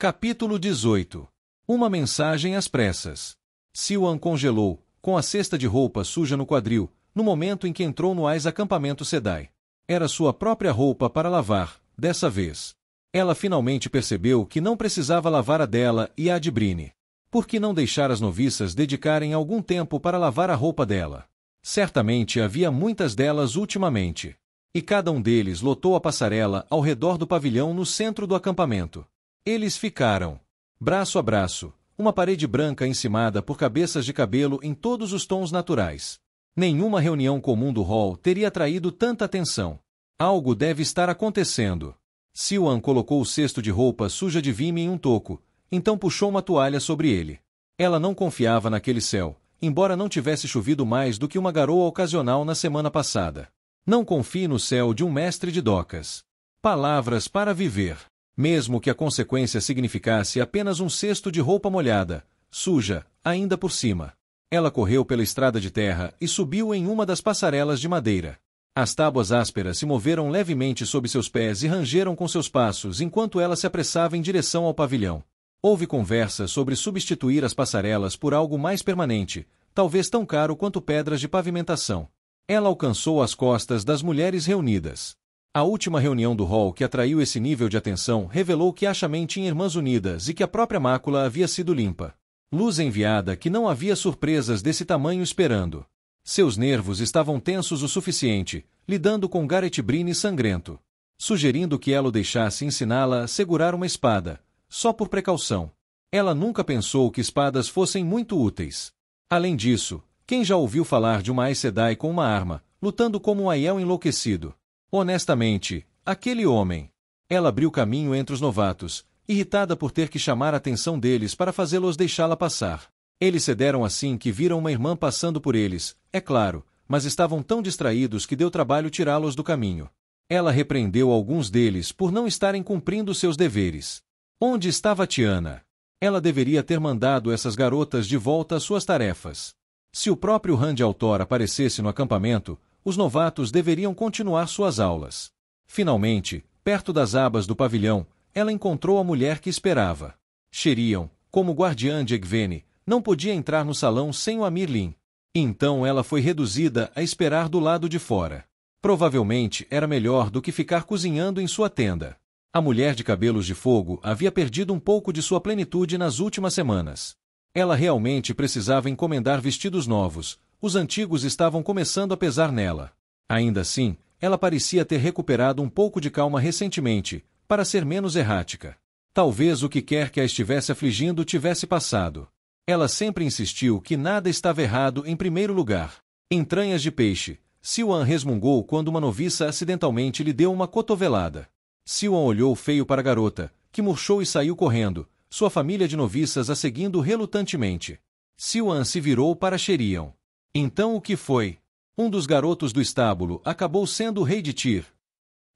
Capítulo 18. Uma mensagem às pressas. Siwan congelou, com a cesta de roupa suja no quadril, no momento em que entrou no acampamento Sedai. Era sua própria roupa para lavar, dessa vez. Ela finalmente percebeu que não precisava lavar a dela e a de Bryne. Por que não deixar as noviças dedicarem algum tempo para lavar a roupa dela? Certamente havia muitas delas ultimamente. E cada um deles lotou a passarela ao redor do pavilhão no centro do acampamento. Eles ficaram, braço a braço, uma parede branca encimada por cabeças de cabelo em todos os tons naturais. Nenhuma reunião comum do hall teria atraído tanta atenção. Algo deve estar acontecendo. Siwan colocou o cesto de roupa suja de Vimy em um toco, então puxou uma toalha sobre ele. Ela não confiava naquele céu, embora não tivesse chovido mais do que uma garoa ocasional na semana passada. Não confie no céu de um mestre de docas. Palavras para viver. Mesmo que a consequência significasse apenas um cesto de roupa molhada, suja, ainda por cima. Ela correu pela estrada de terra e subiu em uma das passarelas de madeira. As tábuas ásperas se moveram levemente sob seus pés e rangeram com seus passos enquanto ela se apressava em direção ao pavilhão. Houve conversa sobre substituir as passarelas por algo mais permanente, talvez tão caro quanto pedras de pavimentação. Ela alcançou as costas das mulheres reunidas. A última reunião do hall que atraiu esse nível de atenção revelou que Ashamen tinha irmãs unidas e que a própria mácula havia sido limpa. Luz enviada que não havia surpresas desse tamanho esperando. Seus nervos estavam tensos o suficiente, lidando com Gareth Bryne sangrento. Sugerindo que ela o deixasse ensiná-la a segurar uma espada, só por precaução. Ela nunca pensou que espadas fossem muito úteis. Além disso, quem já ouviu falar de uma Aes Sedai com uma arma, lutando como um Aiel enlouquecido? Honestamente, aquele homem. Ela abriu caminho entre os novatos, irritada por ter que chamar a atenção deles para fazê-los deixá-la passar. Eles cederam assim que viram uma irmã passando por eles, é claro, mas estavam tão distraídos que deu trabalho tirá-los do caminho. Ela repreendeu alguns deles por não estarem cumprindo seus deveres. Onde estava Tiana? Ela deveria ter mandado essas garotas de volta às suas tarefas. Se o próprio Rand al'Thor aparecesse no acampamento, os novatos deveriam continuar suas aulas. Finalmente, perto das abas do pavilhão, ela encontrou a mulher que esperava. Sherion, como guardiã de Egwene, não podia entrar no salão sem o Amir Lin. Então ela foi reduzida a esperar do lado de fora. Provavelmente era melhor do que ficar cozinhando em sua tenda. A mulher de cabelos de fogo havia perdido um pouco de sua plenitude nas últimas semanas. Ela realmente precisava encomendar vestidos novos. Os antigos estavam começando a pesar nela. Ainda assim, ela parecia ter recuperado um pouco de calma recentemente, para ser menos errática. Talvez o que quer que a estivesse afligindo tivesse passado. Ela sempre insistiu que nada estava errado em primeiro lugar. Entranhas de peixe. Siwan resmungou quando uma noviça acidentalmente lhe deu uma cotovelada. Siwan olhou feio para a garota, que murchou e saiu correndo, sua família de noviças a seguindo relutantemente. Siwan se virou para Sherion. Então o que foi? Um dos garotos do estábulo acabou sendo o rei de Tyr.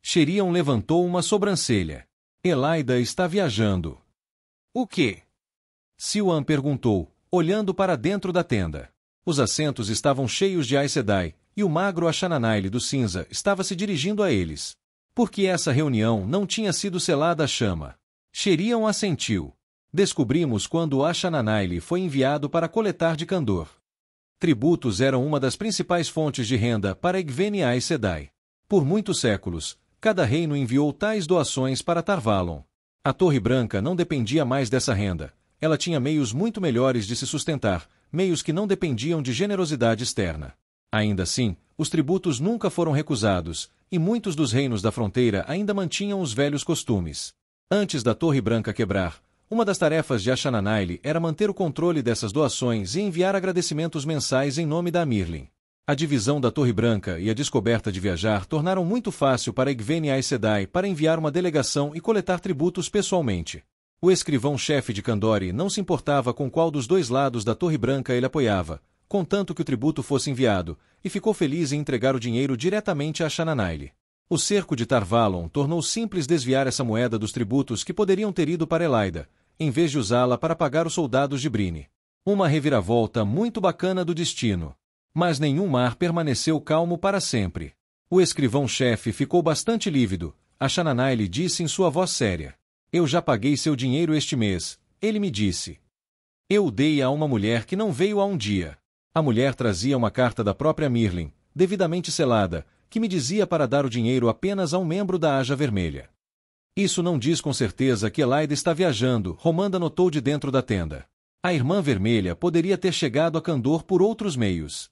Sherion levantou uma sobrancelha. Elaida está viajando. O quê? Siwan perguntou, olhando para dentro da tenda. Os assentos estavam cheios de Aes Sedai, e o magro Ashananail do cinza estava se dirigindo a eles. Por que essa reunião não tinha sido selada à chama? Sherion assentiu. Descobrimos quando Ashananail foi enviado para coletar de Kandor. Tributos eram uma das principais fontes de renda para Egwene e Aes Sedai. Por muitos séculos, cada reino enviou tais doações para Tar Valon. A Torre Branca não dependia mais dessa renda. Ela tinha meios muito melhores de se sustentar, meios que não dependiam de generosidade externa. Ainda assim, os tributos nunca foram recusados, e muitos dos reinos da fronteira ainda mantinham os velhos costumes. Antes da Torre Branca quebrar, uma das tarefas de Ashananail era manter o controle dessas doações e enviar agradecimentos mensais em nome da Amirlin. A divisão da Torre Branca e a descoberta de viajar tornaram muito fácil para Egwene e Aes Sedai para enviar uma delegação e coletar tributos pessoalmente. O escrivão-chefe de Kandori não se importava com qual dos dois lados da Torre Branca ele apoiava, contanto que o tributo fosse enviado, e ficou feliz em entregar o dinheiro diretamente a Ashananail. O cerco de Tar Valon tornou simples desviar essa moeda dos tributos que poderiam ter ido para Elaida, em vez de usá-la para pagar os soldados de Bryne. Uma reviravolta muito bacana do destino. Mas nenhum mar permaneceu calmo para sempre. O escrivão-chefe ficou bastante lívido. Ashananail disse em sua voz séria. Eu já paguei seu dinheiro este mês, ele me disse. Eu o dei a uma mulher que não veio há um dia. A mulher trazia uma carta da própria Mirlin, devidamente selada, que me dizia para dar o dinheiro apenas a um membro da Aja Vermelha. Isso não diz com certeza que Elaida está viajando, Romanda notou de dentro da tenda. A Irmã Vermelha poderia ter chegado a Kandor por outros meios.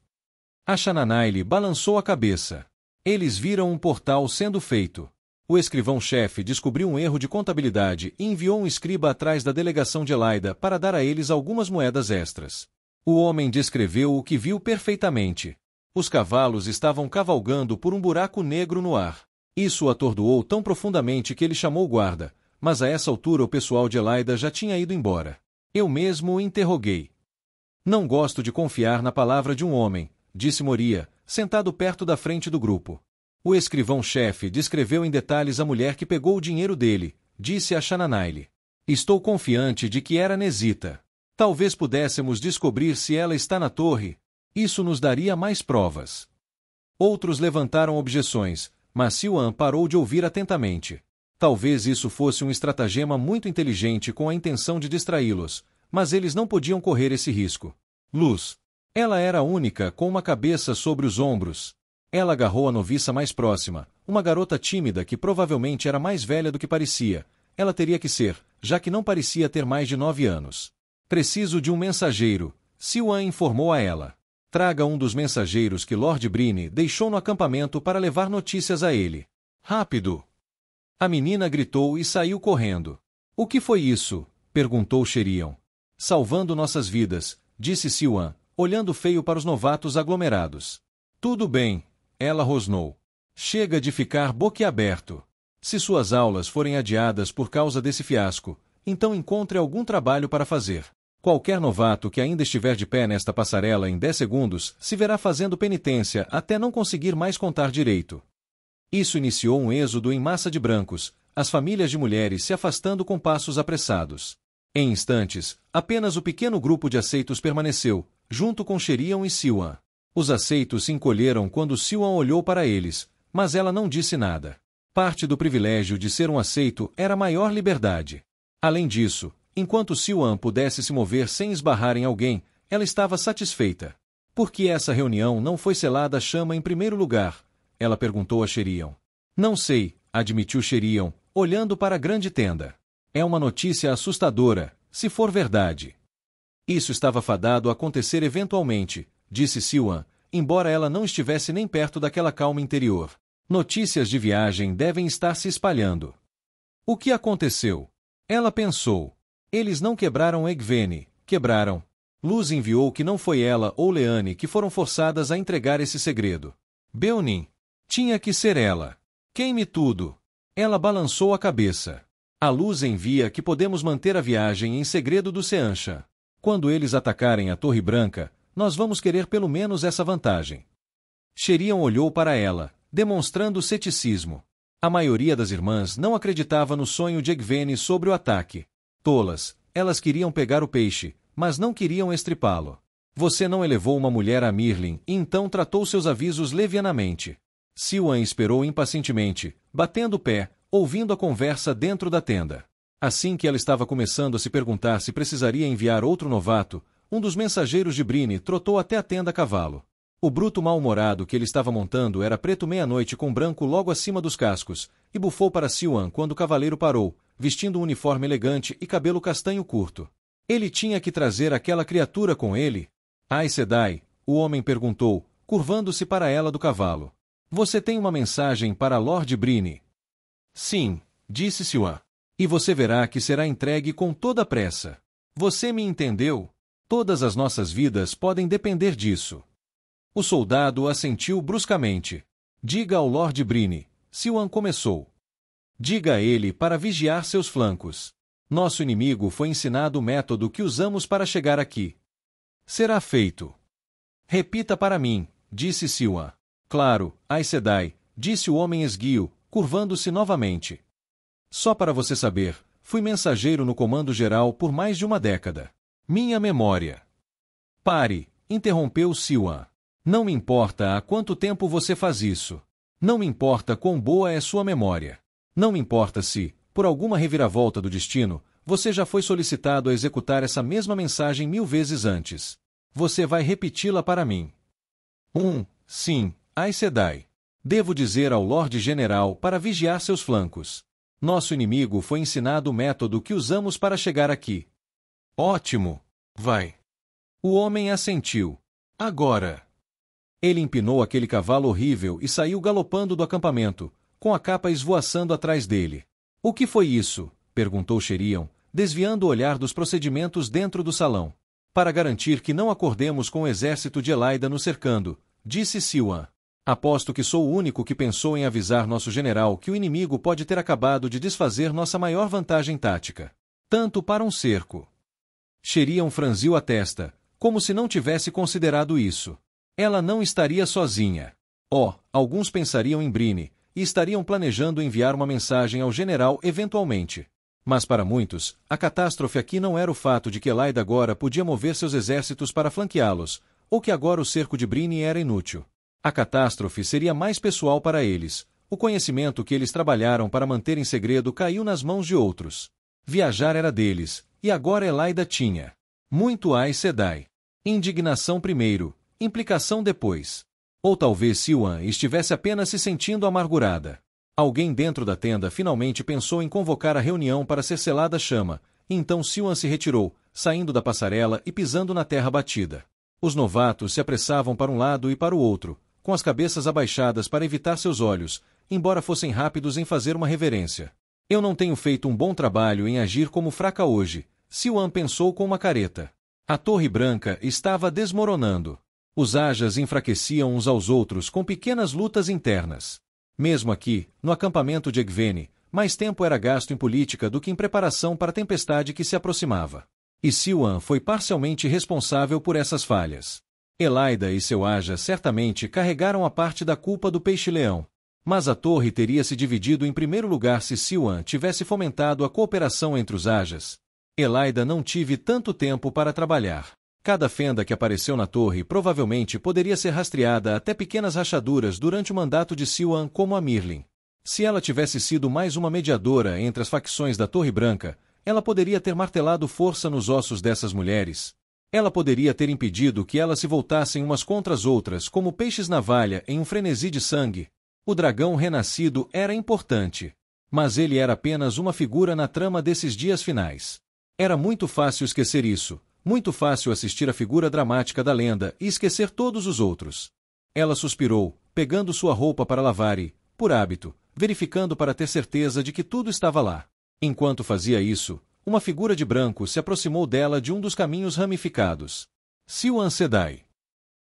A Shananaile balançou a cabeça. Eles viram um portal sendo feito. O escrivão-chefe descobriu um erro de contabilidade e enviou um escriba atrás da delegação de Elaida para dar a eles algumas moedas extras. O homem descreveu o que viu perfeitamente. Os cavalos estavam cavalgando por um buraco negro no ar. Isso o atordoou tão profundamente que ele chamou o guarda, mas a essa altura o pessoal de Elaida já tinha ido embora. Eu mesmo o interroguei. Não gosto de confiar na palavra de um homem, disse Moria, sentado perto da frente do grupo. O escrivão-chefe descreveu em detalhes a mulher que pegou o dinheiro dele, disse a Shananaile. Estou confiante de que era Nesita. Talvez pudéssemos descobrir se ela está na torre. Isso nos daria mais provas. Outros levantaram objeções, mas Siuan parou de ouvir atentamente. Talvez isso fosse um estratagema muito inteligente com a intenção de distraí-los, mas eles não podiam correr esse risco. Luz. Ela era a única com uma cabeça sobre os ombros. Ela agarrou a noviça mais próxima, uma garota tímida que provavelmente era mais velha do que parecia. Ela teria que ser, já que não parecia ter mais de 9 anos. Preciso de um mensageiro, Siuan informou a ela. Traga um dos mensageiros que Lord Brine deixou no acampamento para levar notícias a ele. Rápido! A menina gritou e saiu correndo. O que foi isso? Perguntou Sherion. Salvando nossas vidas, disse Siuan, olhando feio para os novatos aglomerados. Tudo bem, ela rosnou. Chega de ficar boquiaberto. Se suas aulas forem adiadas por causa desse fiasco, então encontre algum trabalho para fazer. Qualquer novato que ainda estiver de pé nesta passarela em 10 segundos se verá fazendo penitência até não conseguir mais contar direito. Isso iniciou um êxodo em massa de brancos, as famílias de mulheres se afastando com passos apressados. Em instantes, apenas o pequeno grupo de aceitos permaneceu, junto com Sherion e Siuan. Os aceitos se encolheram quando Siuan olhou para eles, mas ela não disse nada. Parte do privilégio de ser um aceito era maior liberdade. Além disso, enquanto Siuan pudesse se mover sem esbarrar em alguém, ela estava satisfeita. Por que essa reunião não foi selada a chama em primeiro lugar? Ela perguntou a Sherion. Não sei, admitiu Sherion, olhando para a grande tenda. É uma notícia assustadora, se for verdade. Isso estava fadado a acontecer eventualmente, disse Siuan, embora ela não estivesse nem perto daquela calma interior. Notícias de viagem devem estar se espalhando. O que aconteceu? Ela pensou. Eles não quebraram Egvene, quebraram. Luz enviou que não foi ela ou Leane que foram forçadas a entregar esse segredo. Beonin. Tinha que ser ela. Queime tudo. Ela balançou a cabeça. A Luz envia que podemos manter a viagem em segredo do Seanchan. Quando eles atacarem a Torre Branca, nós vamos querer pelo menos essa vantagem. Sherion olhou para ela, demonstrando ceticismo. A maioria das irmãs não acreditava no sonho de Egvene sobre o ataque. Tolas, elas queriam pegar o peixe, mas não queriam estripá-lo. Você não elevou uma mulher a Mirlin e então tratou seus avisos levianamente. Siuan esperou impacientemente, batendo o pé, ouvindo a conversa dentro da tenda. Assim que ela estava começando a se perguntar se precisaria enviar outro novato, um dos mensageiros de Brine trotou até a tenda a cavalo. O bruto mal-humorado que ele estava montando era preto meia-noite com branco logo acima dos cascos, e bufou para Siuan quando o cavaleiro parou, vestindo um uniforme elegante e cabelo castanho curto. Ele tinha que trazer aquela criatura com ele? Aes Sedai, o homem perguntou, curvando-se para ela do cavalo. Você tem uma mensagem para Lord Brine? Sim, disse Siuan. E você verá que será entregue com toda a pressa. Você me entendeu? Todas as nossas vidas podem depender disso. O soldado assentiu bruscamente. Diga ao Lord Brine, Siuan começou. Diga a ele para vigiar seus flancos. Nosso inimigo foi ensinado o método que usamos para chegar aqui. Será feito. Repita para mim, disse Siuan. Claro, Aes Sedai, disse o homem esguio, curvando-se novamente. Só para você saber, fui mensageiro no comando-geral por mais de uma década. Minha memória. Pare, interrompeu Siuan. Não me importa há quanto tempo você faz isso. Não me importa quão boa é sua memória. Não me importa se, por alguma reviravolta do destino, você já foi solicitado a executar essa mesma mensagem 1000 vezes antes. Você vai repeti-la para mim. Sim, Aes Sedai. Devo dizer ao Lorde General para vigiar seus flancos. Nosso inimigo foi ensinado o método que usamos para chegar aqui. Ótimo. Vai. O homem assentiu. Agora. Ele empinou aquele cavalo horrível e saiu galopando do acampamento, com a capa esvoaçando atrás dele. O que foi isso? Perguntou Sheriam, desviando o olhar dos procedimentos dentro do salão. Para garantir que não acordemos com o exército de Elaida nos cercando, disse Siuan. Aposto que sou o único que pensou em avisar nosso general que o inimigo pode ter acabado de desfazer nossa maior vantagem tática. Tanto para um cerco. Sheriam franziu a testa, como se não tivesse considerado isso. Ela não estaria sozinha. Alguns pensariam em Bryne, e estariam planejando enviar uma mensagem ao general eventualmente. Mas para muitos, a catástrofe aqui não era o fato de que Elaida agora podia mover seus exércitos para flanqueá-los, ou que agora o cerco de Bryne era inútil. A catástrofe seria mais pessoal para eles. O conhecimento que eles trabalharam para manter em segredo caiu nas mãos de outros. Viajar era deles, e agora Elaida tinha. Muito Aes Sedai. Indignação primeiro, implicação depois. Ou talvez Siuan estivesse apenas se sentindo amargurada. Alguém dentro da tenda finalmente pensou em convocar a reunião para ser selada a chama, e então Siuan se retirou, saindo da passarela e pisando na terra batida. Os novatos se apressavam para um lado e para o outro, com as cabeças abaixadas para evitar seus olhos, embora fossem rápidos em fazer uma reverência. Eu não tenho feito um bom trabalho em agir como fraca hoje, Siuan pensou com uma careta. A Torre Branca estava desmoronando. Os Ajas enfraqueciam uns aos outros com pequenas lutas internas. Mesmo aqui, no acampamento de Egwene, mais tempo era gasto em política do que em preparação para a tempestade que se aproximava. E Siuan foi parcialmente responsável por essas falhas. Elaida e seu Aja certamente carregaram a parte da culpa do Peixe-Leão. Mas a torre teria se dividido em primeiro lugar se Siuan tivesse fomentado a cooperação entre os Ajas. Elaida não tive tanto tempo para trabalhar. Cada fenda que apareceu na torre provavelmente poderia ser rastreada até pequenas rachaduras durante o mandato de Siuan como a Mirlin. Se ela tivesse sido mais uma mediadora entre as facções da Torre Branca, ela poderia ter martelado força nos ossos dessas mulheres. Ela poderia ter impedido que elas se voltassem umas contra as outras como peixes na valha em um frenesi de sangue. O dragão renascido era importante. Mas ele era apenas uma figura na trama desses dias finais. Era muito fácil esquecer isso, muito fácil assistir a figura dramática da lenda e esquecer todos os outros. Ela suspirou, pegando sua roupa para lavar e, por hábito, verificando para ter certeza de que tudo estava lá. Enquanto fazia isso, uma figura de branco se aproximou dela de um dos caminhos ramificados. Siuan Sedai.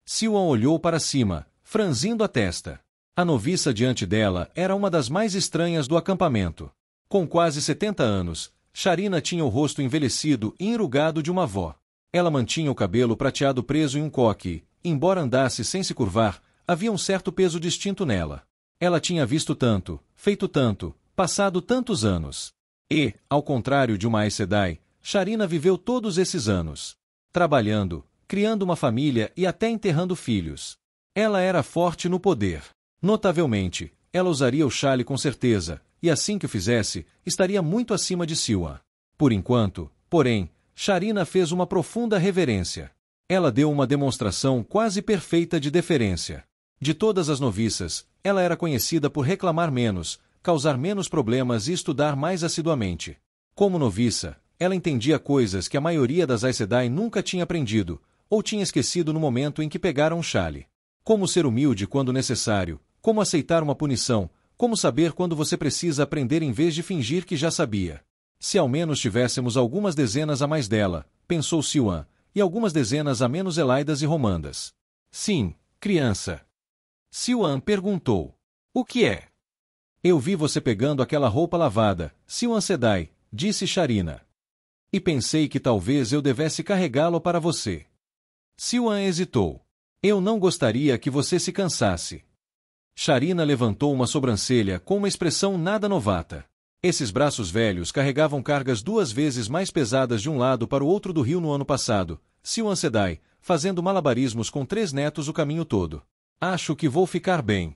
Siuan olhou para cima, franzindo a testa. A noviça diante dela era uma das mais estranhas do acampamento. Com quase 70 anos, Sharina tinha o rosto envelhecido e enrugado de uma avó. Ela mantinha o cabelo prateado preso em um coque e, embora andasse sem se curvar, havia um certo peso distinto nela. Ela tinha visto tanto, feito tanto, passado tantos anos. E, ao contrário de uma Aes Sedai, Sharina viveu todos esses anos. Trabalhando, criando uma família e até enterrando filhos. Ela era forte no poder. Notavelmente, ela usaria o chale com certeza, e assim que o fizesse, estaria muito acima de Siuan. Por enquanto, porém, Sharina fez uma profunda reverência. Ela deu uma demonstração quase perfeita de deferência. De todas as noviças, ela era conhecida por reclamar menos, causar menos problemas e estudar mais assiduamente. Como noviça, ela entendia coisas que a maioria das Aes Sedai nunca tinha aprendido, ou tinha esquecido no momento em que pegaram o chale. Como ser humilde quando necessário, como aceitar uma punição, como saber quando você precisa aprender em vez de fingir que já sabia. Se ao menos tivéssemos algumas dezenas a mais dela, pensou Siuan, e algumas dezenas a menos Elaidas e Romandas. Sim, criança. Siuan perguntou. O que é? Eu vi você pegando aquela roupa lavada, Siuan Sedai, disse Sharina. E pensei que talvez eu devesse carregá-lo para você. Siuan hesitou. Eu não gostaria que você se cansasse. Sharina levantou uma sobrancelha com uma expressão nada novata. Esses braços velhos carregavam cargas 2 vezes mais pesadas de um lado para o outro do rio no ano passado, Siuan Sedai, fazendo malabarismos com 3 netos o caminho todo. Acho que vou ficar bem.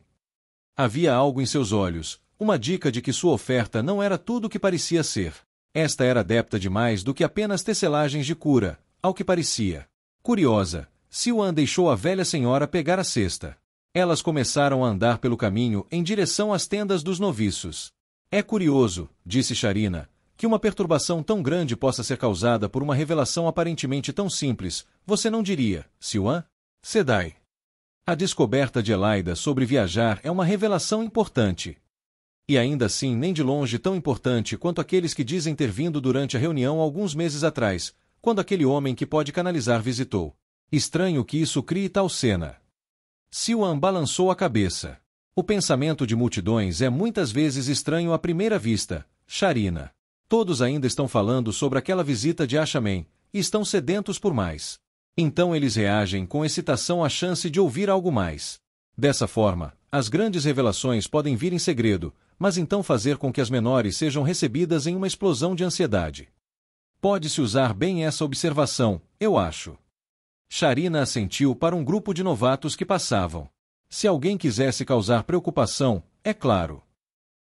Havia algo em seus olhos, uma dica de que sua oferta não era tudo o que parecia ser. Esta era adepta de mais do que apenas tecelagens de cura, ao que parecia. Curiosa, Siwan deixou a velha senhora pegar a cesta. Elas começaram a andar pelo caminho em direção às tendas dos noviços. É curioso, disse Sharina, que uma perturbação tão grande possa ser causada por uma revelação aparentemente tão simples, você não diria, Siwan? Sedai. A descoberta de Elaida sobre viajar é uma revelação importante. E ainda assim nem de longe tão importante quanto aqueles que dizem ter vindo durante a reunião alguns meses atrás, quando aquele homem que pode canalizar visitou. Estranho que isso crie tal cena. Siwan balançou a cabeça. O pensamento de multidões é muitas vezes estranho à primeira vista, Sharina. Todos ainda estão falando sobre aquela visita de Ashamen, e estão sedentos por mais. Então eles reagem com excitação à chance de ouvir algo mais. Dessa forma, as grandes revelações podem vir em segredo, mas então fazer com que as menores sejam recebidas em uma explosão de ansiedade. Pode-se usar bem essa observação, eu acho. Sharina assentiu para um grupo de novatos que passavam. Se alguém quisesse causar preocupação, é claro.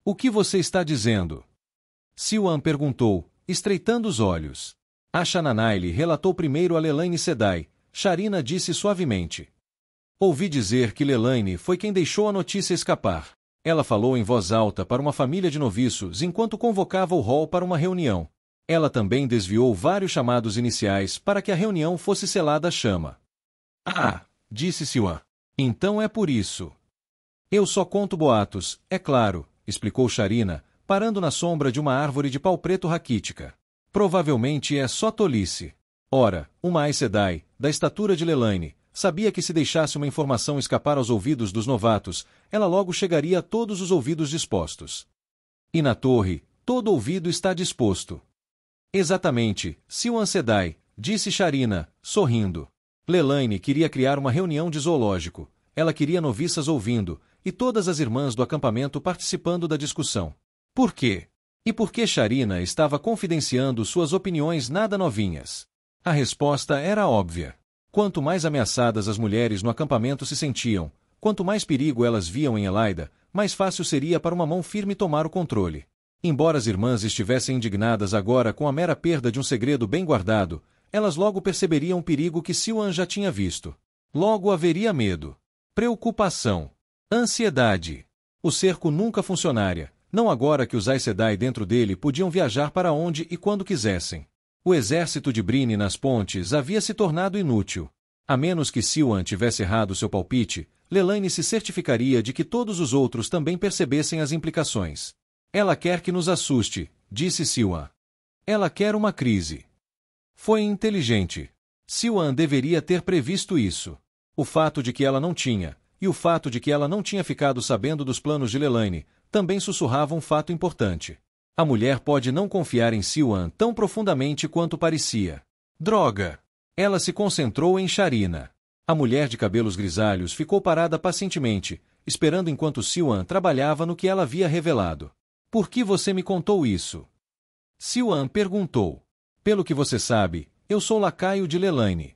O que você está dizendo? Siwan perguntou, estreitando os olhos. Ashananaili relatou primeiro a Lelaine Sedai. Sharina disse suavemente. Ouvi dizer que Lelaine foi quem deixou a notícia escapar. Ela falou em voz alta para uma família de noviços enquanto convocava o hall para uma reunião. Ela também desviou vários chamados iniciais para que a reunião fosse selada à chama. Ah, disse Siwan. Então é por isso. Eu só conto boatos, é claro, explicou Sharina, parando na sombra de uma árvore de pau preto raquítica. Provavelmente é só tolice. Ora, uma Aes Sedai, da estatura de Lelaine, sabia que se deixasse uma informação escapar aos ouvidos dos novatos, ela logo chegaria a todos os ouvidos dispostos. E na torre, todo ouvido está disposto. Exatamente, Siwan Sedai, disse Sharina, sorrindo. Lelaine queria criar uma reunião de zoológico. Ela queria noviças ouvindo, e todas as irmãs do acampamento participando da discussão. Por quê? E por que Sharina estava confidenciando suas opiniões nada novinhas? A resposta era óbvia. Quanto mais ameaçadas as mulheres no acampamento se sentiam, quanto mais perigo elas viam em Elaida, mais fácil seria para uma mão firme tomar o controle. Embora as irmãs estivessem indignadas agora com a mera perda de um segredo bem guardado, elas logo perceberiam o perigo que Siwan já tinha visto. Logo haveria medo, preocupação, ansiedade. O cerco nunca funcionaria, não agora que os Aes Sedai dentro dele podiam viajar para onde e quando quisessem. O exército de Bryne nas pontes havia se tornado inútil. A menos que Siwan tivesse errado seu palpite, Lelaine se certificaria de que todos os outros também percebessem as implicações. Ela quer que nos assuste, disse Siwan. Ela quer uma crise. Foi inteligente. Siwan deveria ter previsto isso. O fato de que ela não tinha, e o fato de que ela não tinha ficado sabendo dos planos de Lelaine, também sussurravam um fato importante. A mulher pode não confiar em Siwan tão profundamente quanto parecia. Droga! Ela se concentrou em Sharina. A mulher de cabelos grisalhos ficou parada pacientemente, esperando enquanto Siwan trabalhava no que ela havia revelado. Por que você me contou isso? Siwan perguntou. Pelo que você sabe, eu sou lacaio de Lelaine.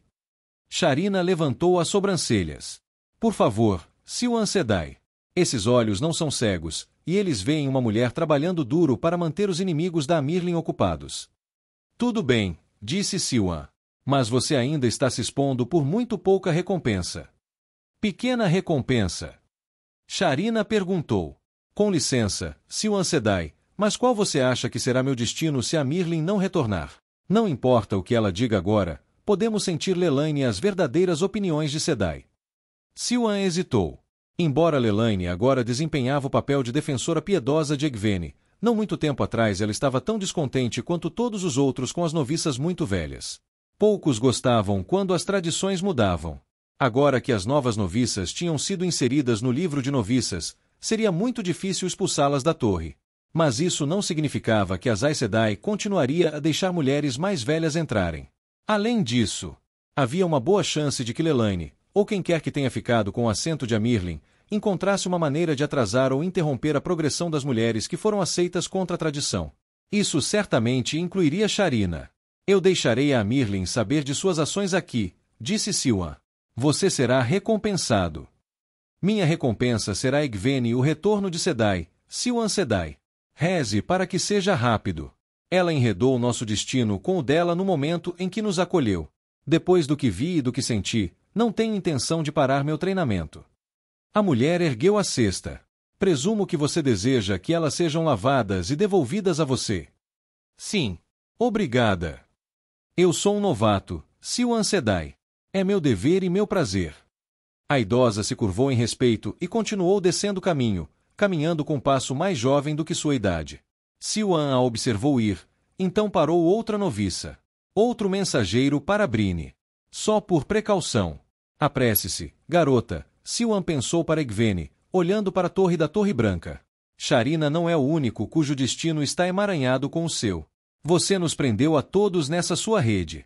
Sharina levantou as sobrancelhas. Por favor, Siwan Sedai. Esses olhos não são cegos, e eles veem uma mulher trabalhando duro para manter os inimigos da Amirlin ocupados. Tudo bem, disse Siwan. Mas você ainda está se expondo por muito pouca recompensa. Pequena recompensa? Sharina perguntou. Com licença, Siwan Sedai, mas qual você acha que será meu destino se Amirlin não retornar? Não importa o que ela diga agora, podemos sentir Lelaine as verdadeiras opiniões de Sedai. Siwan hesitou. Embora Lelaine agora desempenhava o papel de defensora piedosa de Egwene, não muito tempo atrás ela estava tão descontente quanto todos os outros com as noviças muito velhas. Poucos gostavam quando as tradições mudavam. Agora que as novas noviças tinham sido inseridas no livro de noviças, seria muito difícil expulsá-las da torre. Mas isso não significava que as Aes Sedai continuaria a deixar mulheres mais velhas entrarem. Além disso, havia uma boa chance de que Lelaine, ou quem quer que tenha ficado com o assento de Amirlin, encontrasse uma maneira de atrasar ou interromper a progressão das mulheres que foram aceitas contra a tradição. Isso certamente incluiria Sharina. Eu deixarei a Amirlin saber de suas ações aqui, disse Siwan. Você será recompensado. Minha recompensa será Egwene e o retorno de Sedai, Siwan Sedai. Reze para que seja rápido. Ela enredou nosso destino com o dela no momento em que nos acolheu. Depois do que vi e do que senti, não tenho intenção de parar meu treinamento. A mulher ergueu a cesta. Presumo que você deseja que elas sejam lavadas e devolvidas a você. Sim. Obrigada. Eu sou um novato, Siwan Sedai. É meu dever e meu prazer. A idosa se curvou em respeito e continuou descendo o caminho, caminhando com passo mais jovem do que sua idade. Siwan a observou ir, então parou outra noviça. Outro mensageiro para Brine. Só por precaução. Apresse-se, garota, Siwan pensou para Egwene, olhando para a torre da Torre Branca. Sharina não é o único cujo destino está emaranhado com o seu. Você nos prendeu a todos nessa sua rede.